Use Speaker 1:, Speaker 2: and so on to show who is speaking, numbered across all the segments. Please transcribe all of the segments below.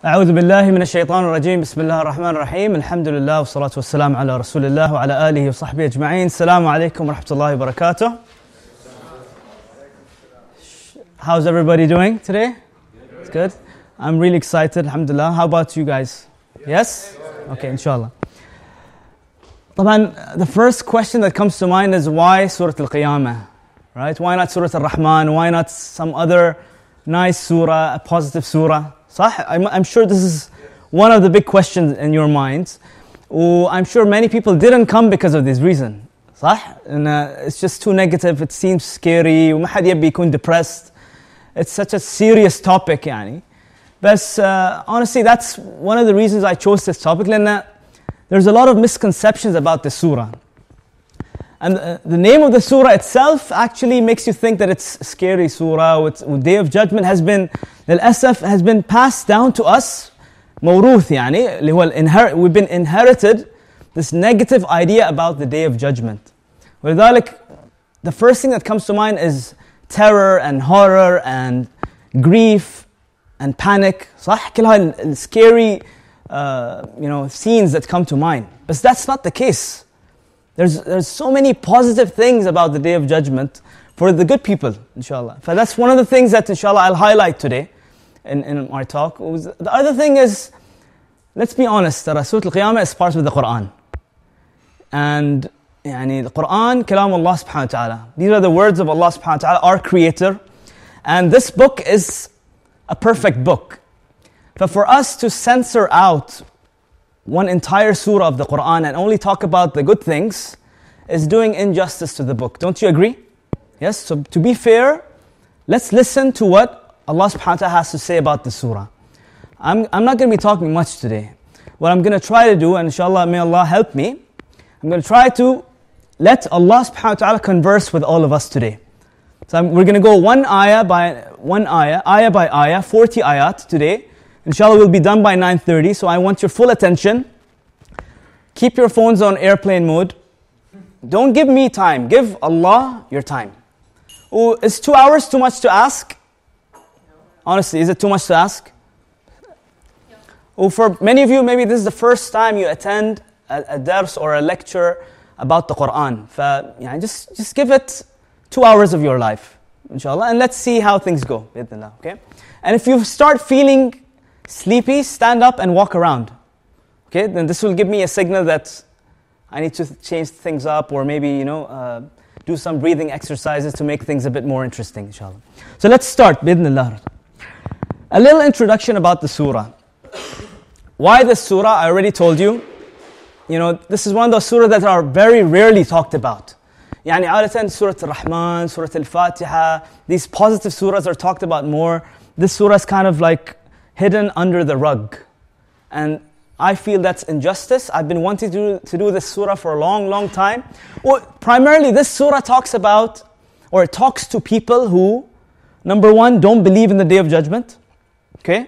Speaker 1: أعوذ بالله من الشيطان الرجيم بسم الله الرحمن الرحيم الحمد لله والصلاة والسلام على رسول الله وعلى آله وصحبه أجمعين. السلام عليكم ورحمة الله وبركاته. How's everybody doing today? It's good. I'm really excited, alhamdulillah. How about you guys? Yes? Okay, inshallah. طبعا, the first question that comes to mind is why Surah Al Qiyamah? Right? Why not Surah Al Rahman? Why not some other nice surah, a positive surah? صح? I'm sure this is one of the big questions in your minds. I'm sure many people didn't come because of this reason. صح? And it's just too negative, it seems scary, وما حد يبي يكون depressed. It's such a serious topic يعني. But honestly, that's one of the reasons I chose this topic. لأن there's a lot of misconceptions about the surah. And the name of the surah itself actually makes you think that it's a scary surah. With Day of Judgment has been, للأسف, has been passed down to us. موروث يعني, اللي هو we've been inherited this negative idea about the Day of Judgment. ولذلك, the first thing that comes to mind is terror and horror and grief and panic. صح? كل هاي scary scenes that come to mind. But that's not the case. There's so many positive things about the Day of Judgment for the good people, inshallah. So that's one of the things that, inshallah, I'll highlight today in my talk. The other thing is, let's be honest, Surah Al Qiyamah is part of the Quran. And the Quran, kalam Allah subhanahu wa ta'ala. These are the words of Allah subhanahu wa ta'ala, our creator. And this book is a perfect book. But for us to censor out one entire surah of the Quran and only talk about the good things is doing injustice to the book. Don't you agree? Yes? So to be fair, let's listen to what Allah subhanahu wa ta'ala has to say about the surah. I'm not going to be talking much today. What I'm going to try to do, and inshallah may Allah help me, I'm going to try to let Allah subhanahu wa ta'ala converse with all of us today. So we're going to go one ayah by ayah, 40 ayat today. Inshallah, we'll be done by 9:30, so I want your full attention. Keep your phones on airplane mode. Don't give me time. Give Allah your time. Is 2 hours too much to ask? Honestly, is it too much to ask? For many of you, maybe this is the first time you attend a dars or a lecture about the Quran. Just give it 2 hours of your life, inshallah, and let's see how things go. Okay? And if you start feeling sleepy, stand up and walk around. Okay, then this will give me a signal that I need to change things up, or maybe do some breathing exercises to make things a bit more interesting, inshallah. So let's start, bidnillah. A little introduction about the surah. Why this surah? I already told you. This is one of those surahs that are very rarely talked about. عادة Surah Al-Rahman, Surah Al-Fatiha, these positive surahs are talked about more. This surah is kind of like hidden under the rug. And I feel that's injustice. I've been wanting to do this surah for a long, long time. Primarily, this surah talks about, or it talks to people who, number one, don't believe in the Day of Judgment. Okay?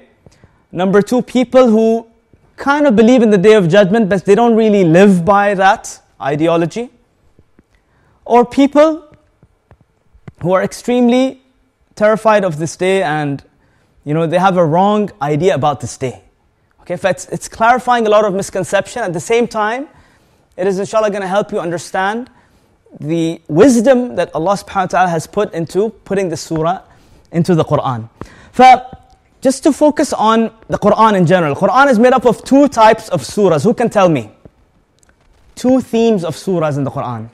Speaker 1: Number two, people who kind of believe in the Day of Judgment, but they don't really live by that ideology. Or people who are extremely terrified of this day and they have a wrong idea about this day. Okay, it's clarifying a lot of misconception. At the same time, it is inshallah going to help you understand the wisdom that Allah subhanahu wa ta'ala has put into putting the surah into the Quran. Just to focus on the Quran in general. Quran is made up of two types of surahs. Who can tell me? Two themes of surahs in the Quran.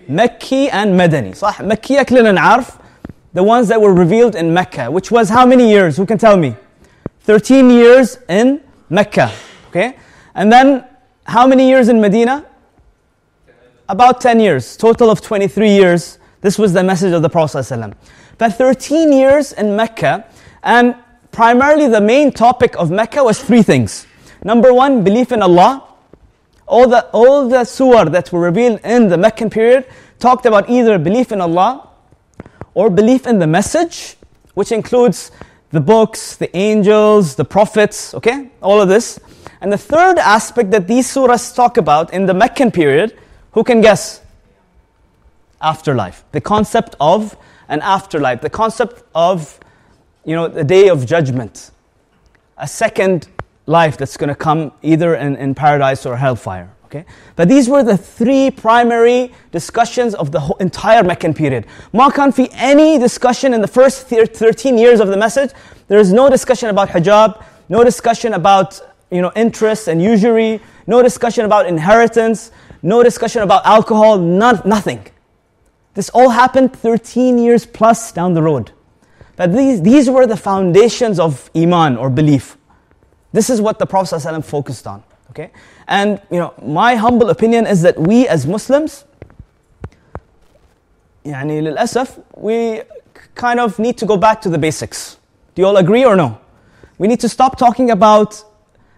Speaker 1: Makki and Madani. صح? Makkiya كلنا نعرف. The ones that were revealed in Mecca, which was how many years? Who can tell me? 13 years in Mecca. Okay? And then, how many years in Medina? About 10 years. Total of 23 years. This was the message of the Prophet ﷺ. But 13 years in Mecca, and primarily the main topic of Mecca was three things. Number one, belief in Allah. All the surah that were revealed in the Meccan period talked about either belief in Allah, or belief in the message, which includes the books, the angels, the prophets, okay? All of this. And the third aspect that these surahs talk about in the Meccan period, who can guess? Afterlife. The concept of an afterlife. The concept of, the Day of Judgment. a second life that's going to come either in paradise or hellfire. Okay? But these were the three primary discussions of the whole entire Meccan period. Ma kan fi any discussion in the first 13 years of the message. There is no discussion about hijab, no discussion about interest and usury, no discussion about inheritance, no discussion about alcohol, nothing. This all happened 13 years plus down the road. But these were the foundations of Iman or belief. This is what the Prophet ﷺ focused on. Okay? And my humble opinion is that we as Muslims, للأسف, we kind of need to go back to the basics. Do you all agree or no? We need to stop talking about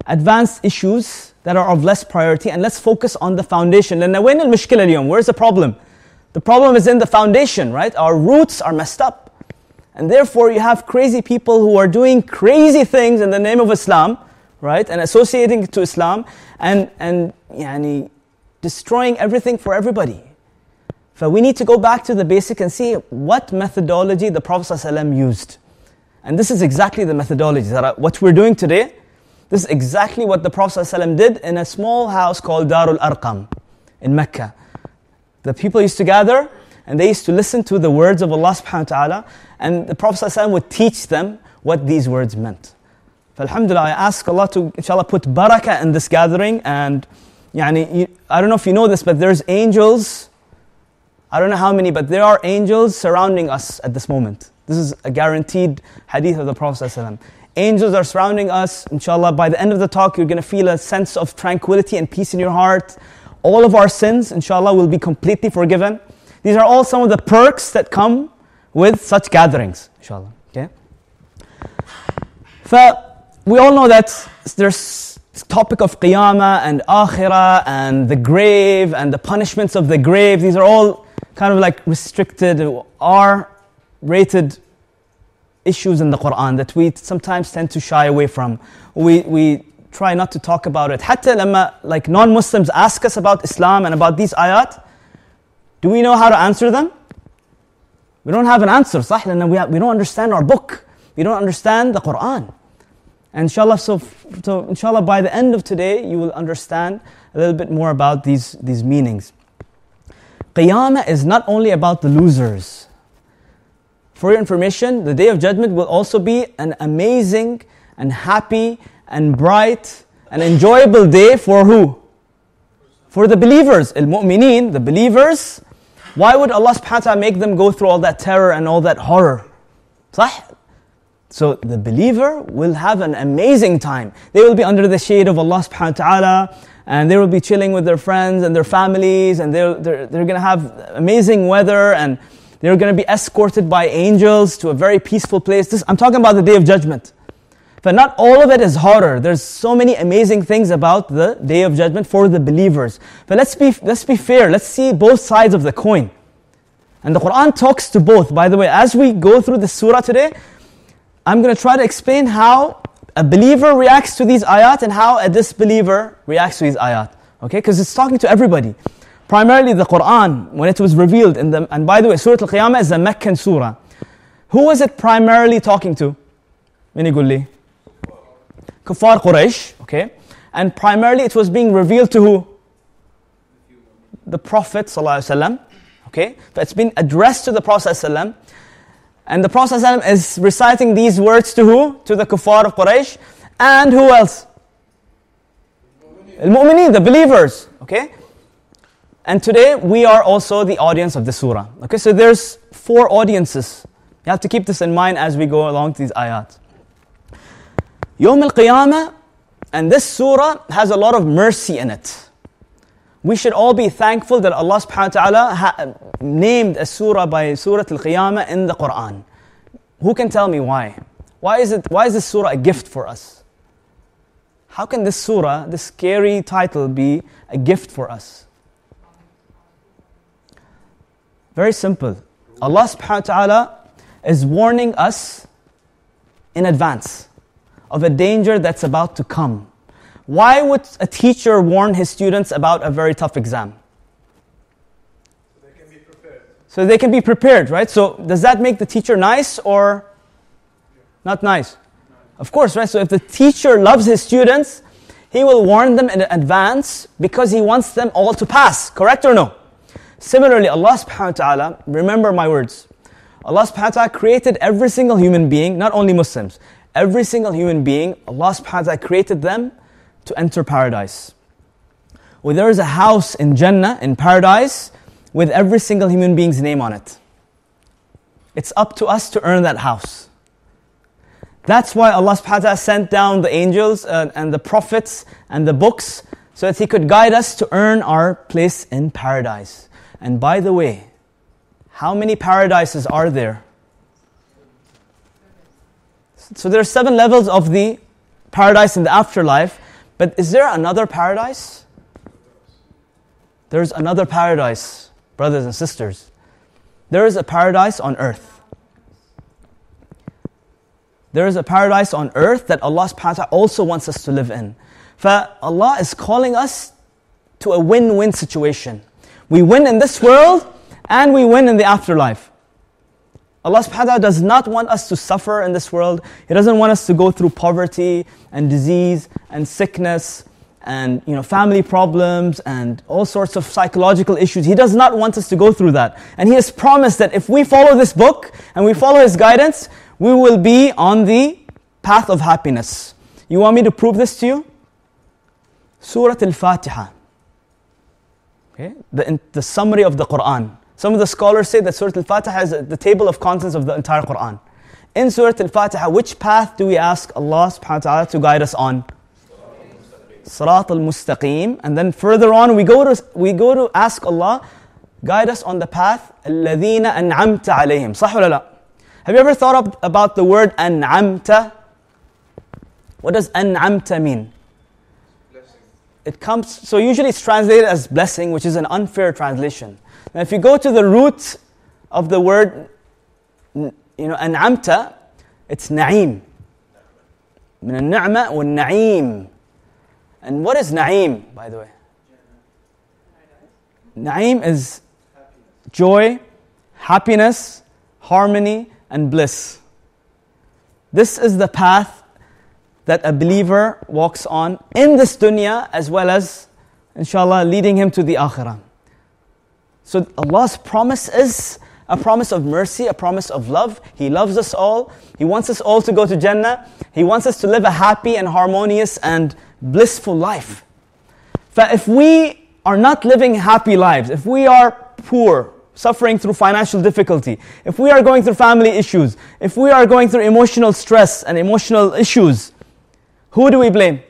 Speaker 1: advanced issues that are of less priority and let's focus on the foundation. لأن وين المشكلة اليوم? Where's the problem? The problem is in the foundation, right? Our roots are messed up. And therefore you have crazy people who are doing crazy things in the name of Islam, right? And associating it to Islam and destroying everything for everybody. So we need to go back to the basic and see what methodology the Prophet ﷺ used. And this is exactly the methodology. What we're doing today, this is exactly what the Prophet ﷺ did in a small house called Darul Arqam in Mecca. The people used to gather and they used to listen to the words of Allah subhanahu wa ta'ala, and the Prophet ﷺ would teach them what these words meant. Alhamdulillah, I ask Allah to, inshallah, put barakah in this gathering. And I don't know if you know this, but there's angels, I don't know how many, but there are angels surrounding us at this moment. This is a guaranteed hadith of the Prophet ﷺ. Angels are surrounding us. Inshallah, by the end of the talk, you're going to feel a sense of tranquility and peace in your heart. All of our sins, inshallah, will be completely forgiven. These are all some of the perks that come with such gatherings, inshallah. Okay? We all know that there's this topic of Qiyamah and Akhirah and the grave and the punishments of the grave. These are all kind of like restricted, R-rated issues in the Quran that we sometimes tend to shy away from. We try not to talk about it. Hatta lama, like non-Muslims ask us about Islam and about these ayat, do we know how to answer them? We don't have an answer, صح? We don't understand our book. We don't understand the Quran. And inshallah, so inshallah, by the end of today, you will understand a little bit more about these meanings. Qiyamah is not only about the losers. For your information, the Day of Judgment will also be an amazing and happy and bright and enjoyable day for who? For the believers, al-mu'mineen, the believers. Why would Allah subhanahu wa ta'ala make them go through all that terror and all that horror? صح? So the believer will have an amazing time. They will be under the shade of Allah subhanahu wa ta'ala, and they will be chilling with their friends and their families, and they're going to have amazing weather, and they're going to be escorted by angels to a very peaceful place. I'm talking about the Day of Judgment. But not all of it is horror. There's so many amazing things about the Day of Judgment for the believers. But let's be fair. Let's see both sides of the coin. And the Quran talks to both. By the way, as we go through the surah today, I'm going to try to explain how a believer reacts to these ayat and how a disbeliever reacts to these ayat. Okay? Because it's talking to everybody. Primarily the Quran, when it was revealed, and by the way, Surah Al Qiyamah is a Meccan surah. Who was it primarily talking to? Mini Gulli. Kuffar Quraysh, okay? And primarily it was being revealed to who? The Prophet ﷺ, okay? But it's been addressed to the Prophet ﷺ. And the Prophet ﷺ is reciting these words to who? To the Kuffar of Quraysh. And who else? Al-Mu'mineen, the believers, okay? And today we are also the audience of the surah. Okay, so there's 4 audiences. You have to keep this in mind as we go along these ayat. Yawm al-Qiyamah, and this surah has a lot of mercy in it. We should all be thankful that Allah subhanahu wa ta'ala named a surah by Surah Al Qiyamah in the Quran. Who can tell me why? Why is this surah a gift for us? How can this surah, this scary title, be a gift for us? Very simple. Allah subhanahu wa ta'ala is warning us in advance of a danger that's about to come. Why would a teacher warn his students about a very tough exam?
Speaker 2: So they can be prepared.
Speaker 1: So they can be prepared, right? So does that make the teacher nice or not nice? Of course, right? So if the teacher loves his students, he will warn them in advance because he wants them all to pass. Correct or no? Similarly, Allah subhanahu wa ta'ala, remember my words, Allah subhanahu wa ta'ala created every single human being, not only Muslims, every single human being, Allah subhanahu wa ta'ala created them to enter paradise. Well, there is a house in Jannah, in paradise, with every single human being's name on it. It's up to us to earn that house. That's why Allah subhanahu wa ta'ala sent down the angels and the prophets and the books so that He could guide us to earn our place in paradise. And by the way, how many paradises are there? So there are 7 levels of the paradise in the afterlife, but is there another paradise? There's another paradise, brothers and sisters. There is a paradise on earth. There is a paradise on earth that Allah subhanahu wa ta'ala also wants us to live in. Allah is calling us to a win-win situation. We win in this world and we win in the afterlife. Allah subhanahu wa ta'ala does not want us to suffer in this world. He doesn't want us to go through poverty and disease and sickness and family problems and all sorts of psychological issues. He does not want us to go through that. And He has promised that if we follow this book and we follow His guidance, we will be on the path of happiness. You want me to prove this to you? Surah Al-Fatiha. Okay? The summary of the Quran. Some of the scholars say that Surah Al-Fatiha is the table of contents of the entire Quran. In Surah Al-Fatiha, which path do we ask Allah subhanahu wa ta'ala to guide us on? Sirat al-Mustaqim. And then further on, we go to ask Allah, guide us on the path الَّذِينَ أَنْعَمْتَ عَلَيْهِمْ. صح ولا لا? Have you ever thought about the word أَنْعَمْتَ? What does أَنْعَمْتَ mean? So usually it's translated as blessing, which is an unfair translation. Now if you go to the root of the word, أنعمت, it's na'im. من النعمة والنعيم. And what is na'im, by the way? Na'im is joy, happiness, harmony, and bliss. This is the path that a believer walks on in this dunya as well as, inshallah, leading him to the akhirah. So Allah's promise is a promise of mercy, a promise of love. He loves us all. He wants us all to go to Jannah. He wants us to live a happy and harmonious and blissful life. But if we are not living happy lives, if we are poor, suffering through financial difficulty, if we are going through family issues, if we are going through emotional stress and emotional issues, who do we blame?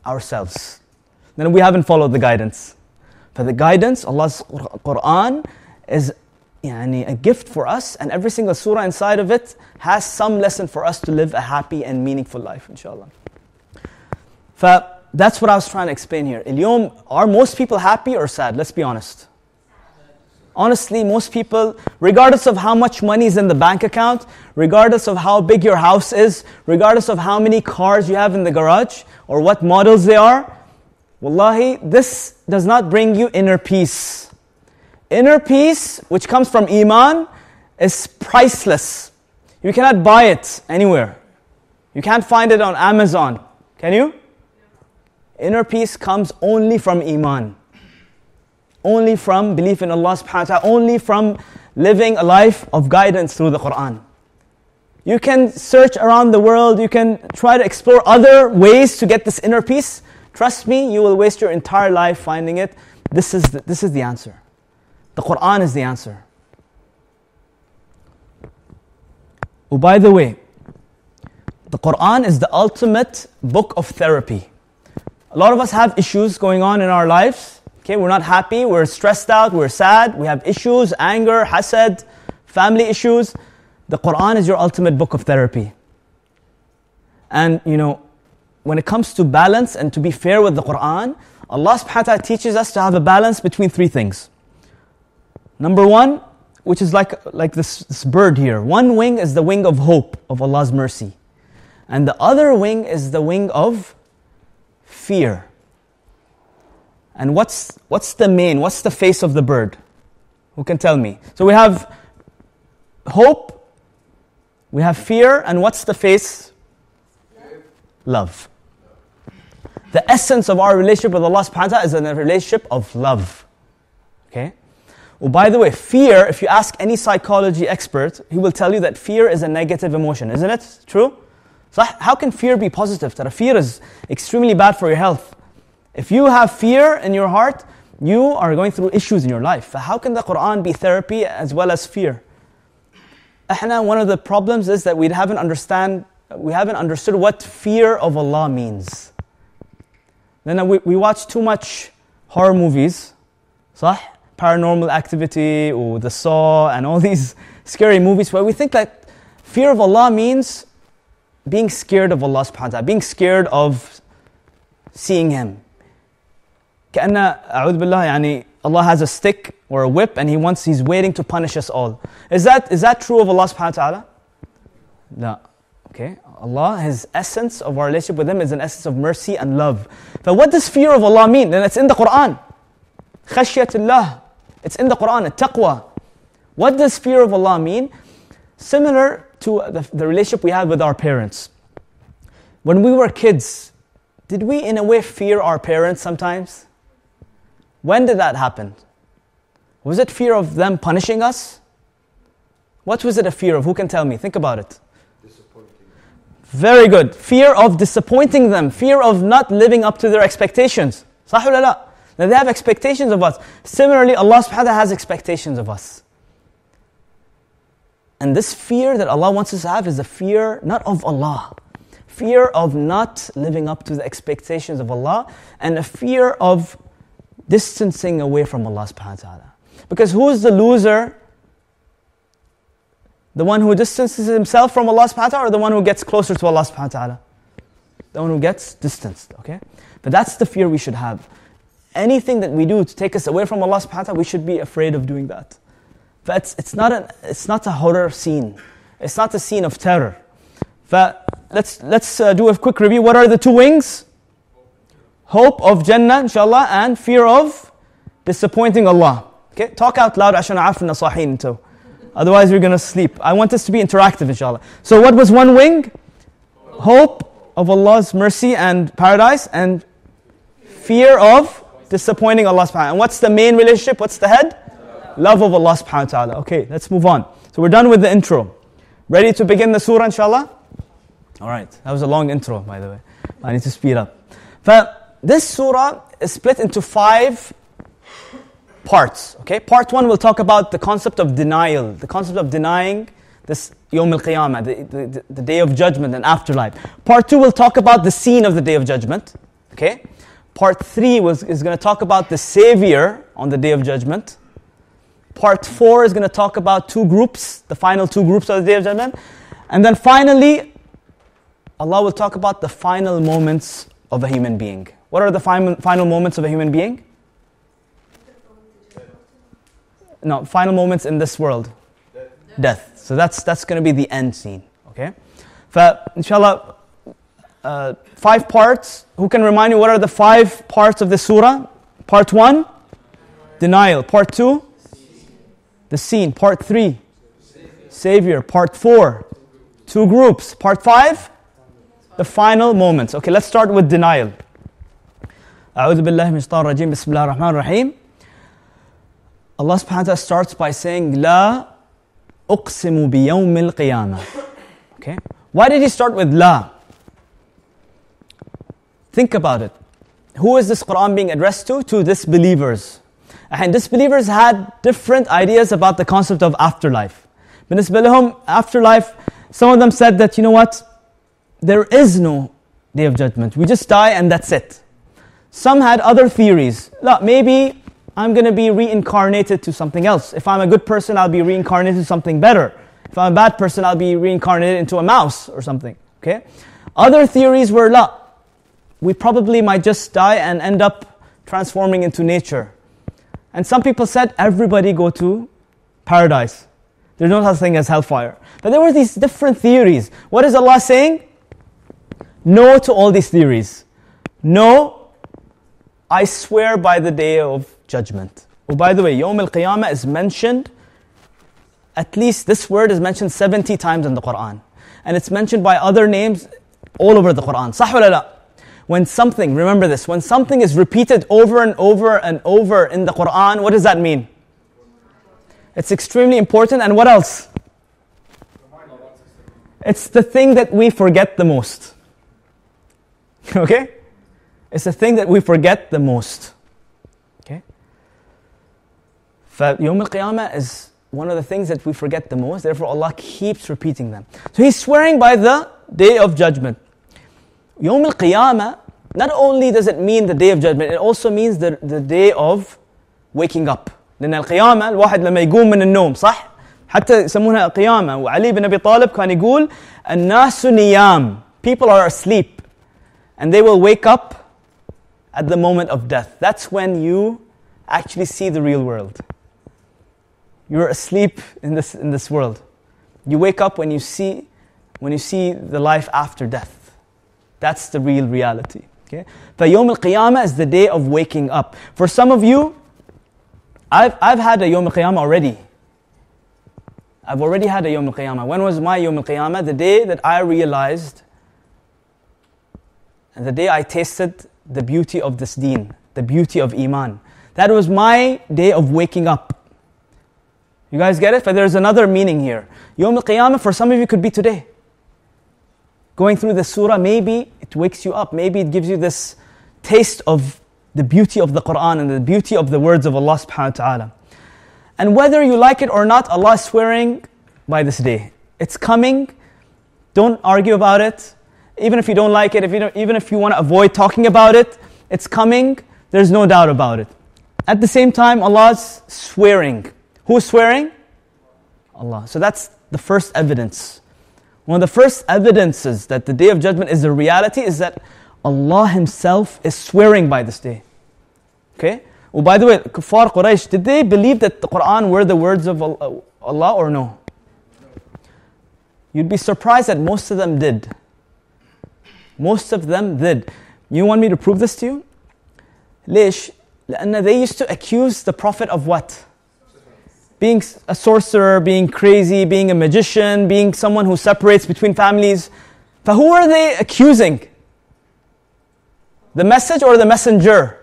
Speaker 1: Ourselves. Then we haven't followed the guidance. For the guidance, Allah's Quran is a gift for us, and every single surah inside of it has some lesson for us to live a happy and meaningful life, inshallah. That's what I was trying to explain here. اليوم, are most people happy or sad? Let's be honest. Honestly, most people, regardless of how much money is in the bank account, regardless of how big your house is, regardless of how many cars you have in the garage, or what models they are, wallahi, this does not bring you inner peace. Inner peace, which comes from Iman, is priceless. You cannot buy it anywhere. You can't find it on Amazon. Can you? Inner peace comes only from Iman. Only from belief in Allah subhanahu wa ta'ala. Only from living a life of guidance through the Quran. You can search around the world. You can try to explore other ways to get this inner peace. Trust me, you will waste your entire life finding it. This is the answer. The Quran is the answer. Oh, by the way, the Quran is the ultimate book of therapy. A lot of us have issues going on in our lives. Okay, we're not happy, we're stressed out, we're sad, we have issues, anger, hasad, family issues. The Quran is your ultimate book of therapy. And when it comes to balance and to be fair with the Quran, Allah subhanahu wa ta'ala teaches us to have a balance between 3 things. Number 1, which is like this bird here. One wing is the wing of hope, of Allah's mercy. And the other wing is the wing of fear. And what's the face of the bird? Who can tell me? So we have hope, We have fear, and what's the face? Love. The essence of our relationship with Allah subhanahu wa ta'ala is a relationship of love. Okay? Well, by the way, fear, if you ask any psychology expert, he will tell you that fear is a negative emotion. Isn't it true? So how can fear be positive? That fear is extremely bad for your health. If you have fear in your heart, you are going through issues in your life. How can the Quran be therapy as well as fear? One of the problems is that we haven't understood what fear of Allah means. Then we watch too much horror movies, صح? Paranormal Activity or The Saw and all these scary movies where we think that fear of Allah means being scared of Allah subhanahu wa ta'ala, being scared of seeing Him. كأن أعوذ بالله يعني Allah has a stick or a whip and He's waiting to punish us all. Is that true of Allah subhanahu wa ta'ala? No. Okay. Allah, His essence of our relationship with Him is an essence of mercy and love. But what does fear of Allah mean? Then it's in the Quran. Khashyatullah. It's in the Quran, taqwa. What does fear of Allah mean? Similar to the relationship we had with our parents. When we were kids, did we in a way fear our parents sometimes? When did that happen? Was it fear of them punishing us? What was it a fear of? Who can tell me? Think about it. Very good. Fear of disappointing them. Fear of not living up to their expectations. صح ولا لا? Now they have expectations of us. Similarly, Allah subhanahu wa ta'ala has expectations of us. And this fear that Allah wants us to have is a fear not of Allah. Fear of not living up to the expectations of Allah. And a fear of distancing away from Allah subhanahu wa ta'ala. Because who is the loser? The one who distances himself from Allah subhanahu wa ta'ala or the one who gets closer to Allah subhanahu wa ta'ala? The one who gets distanced, okay? But that's the fear we should have. Anything that we do to take us away from Allah subhanahu wa ta'ala, we should be afraid of doing that. But it's not a horror scene. It's not a scene of terror. But let's do a quick review. What are the two wings? Hope of Jannah, inshallah, and fear of disappointing Allah. Okay, talk out loud عشان أعرف النصاحين too. Otherwise we're going to sleep. I want this to be interactive, inshallah. So what was one wing? Hope of Allah's mercy and paradise, and fear of disappointing Allah subhanahu wa ta'ala. And what's the main relationship? What's the head? Love of Allah subhanahu wa ta'ala. Okay, let's move on. So we're done with the intro. Ready to begin the surah, inshallah? Alright, that was a long intro, by the way. I need to speed up. But this surah is split into 5 parts. Okay, part 1 will talk about the concept of denial, the concept of denying this Yawm Al Qiyamah, the day of judgment and afterlife. Part 2 will talk about the scene of the day of judgment. Okay, part 3 is going to talk about the Savior on the day of judgment. Part 4 is going to talk about 2 groups, the final 2 groups of the day of judgment. And then finally, Allah will talk about the final moments of a human being. What are the final moments of a human being? No, final moments in this world. Death. So that's going to be the end scene. Okay? Inshallah, 5 parts. Who can remind me what are the 5 parts of the surah? Part 1, denial. Part 2, the scene. Part 3, Savior. Part 4, 2 groups. Part 5, the final moments. Okay, let's start with denial. أعوذ بالله من الشيطان الرجيم بسم الله الرحمن الرحيم. Allah subhanahu wa ta'ala starts by saying, لا أقسم بيوم القيامة. Okay? Why did he start with La? Think about it. Who is this Quran being addressed to? To disbelievers. And disbelievers had different ideas about the concept of afterlife. بالنسبة لهم, afterlife, some of them said that, you know what? There is no day of judgment. We just die and that's it. Some had other theories. Maybe I'm going to be reincarnated to something else. If I'm a good person, I'll be reincarnated to something better. If I'm a bad person, I'll be reincarnated into a mouse or something. Okay? Other theories were, we probably might just die and end up transforming into nature. And some people said, everybody go to paradise. There's no such thing as hellfire. But there were these different theories. What is Allah saying? No to all these theories. No, I swear by the day of judgment. Oh, by the way, Yawm Al Qiyamah is mentioned, at least this word is mentioned 70 times in the Quran. and it's mentioned by other names all over the Quran. Sah wala la? When something, remember this, when something is repeated over and over and over in the Quran, what does that mean? It's extremely important. And what else? It's the thing that we forget the most. Okay? It's the thing that we forget the most. Okay? Yawm al-Qiyamah is one of the things that we forget the most. Therefore, Allah keeps repeating them. So He's swearing by the Day of Judgment. Yawm al-Qiyamah, not only does it mean the Day of Judgment, it also means the day of waking up. لأن القيامة الواحد لما يقوم من النوم صح؟ حتى يسمونها قيامة. وعلي بن أبي طالب كان يقول الناس نيام. People are asleep and they will wake up at the moment of death. That's when you actually see the real world. You're asleep in this world. You wake up when you see the life after death. That's the real reality. Okay? فَيَوْمِ الْقِيَامَةِ is the day of waking up. For some of you, I've had a Yawm al-Qiyamah already. I've already had a Yawm al-Qiyamah. When was my Yawm al-Qiyamah? The day that I realized, and the day I tasted the beauty of this deen, the beauty of Iman. That was my day of waking up. You guys get it? But there's another meaning here. Yawm al-Qiyamah for some of you could be today. Going through the surah, maybe it wakes you up. Maybe it gives you this taste of the beauty of the Quran and the beauty of the words of Allah subhanahu wa ta'ala. And whether you like it or not, Allah is swearing by this day. It's coming. Don't argue about it. Even if you don't like it, even if you want to avoid talking about it, it's coming. There's no doubt about it. At the same time, Allah's swearing. Who's swearing? Allah. So that's the first evidence. One of the first evidences that the Day of Judgment is a reality is that Allah Himself is swearing by this day. Okay? Oh, by the way, Kuffar Quraysh, did they believe that the Quran were the words of Allah or no? You'd be surprised that most of them did. Most of them did. You want me to prove this to you? ليش? لأن they used to accuse the Prophet of what? Being a sorcerer, being crazy, being a magician, being someone who separates between families. But who are they accusing? The message or the messenger?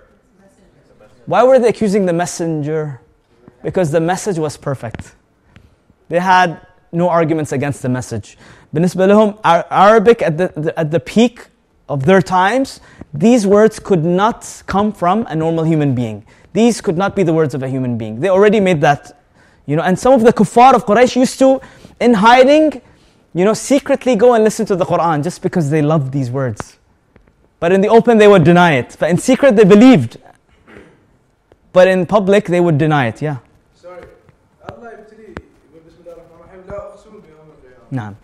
Speaker 1: Why were they accusing the messenger? Because the message was perfect. They had no arguments against the message. بالنسبة لهم, Arabic at the peak of their times, these words could not come from a normal human being. These could not be the words of a human being. They already made that, and some of the kuffar of Quraysh used to, in hiding, secretly go and listen to the Quran just because they loved these words. But in the open, they would deny it. But in secret, they believed. But in public, they would deny it. Yeah.
Speaker 2: Sorry. Allah يبتلي بسم الله الرحمن الرحيم لا أقسم بيوم القيامة.
Speaker 1: نعم.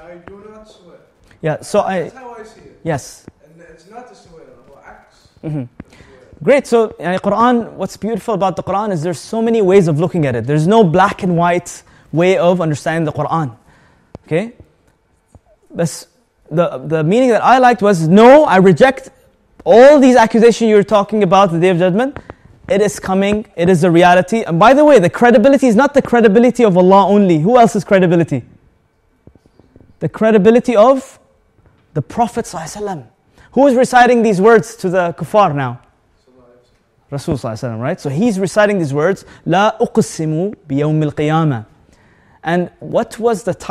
Speaker 2: I do not swear.
Speaker 1: Yeah. So
Speaker 2: That's how I see it.
Speaker 1: Yes.
Speaker 2: And it's not a swear, it's acts.
Speaker 1: Mm-hmm. Great. So Quran, what's beautiful about the Quran is there's so many ways of looking at it. There's no black and white way of understanding the Quran. Okay? But the meaning that I liked was, no, I reject all these accusations you're talking about, the Day of Judgment. It is coming, it is a reality. And by the way, the credibility is not the credibility of Allah only. Who else's credibility? The credibility of the Prophet ﷺ. Who is reciting these words to the kuffar now? Rasul ﷺ, right? So he's reciting these words, لا أقسم بيوم القيامة. And what was the title?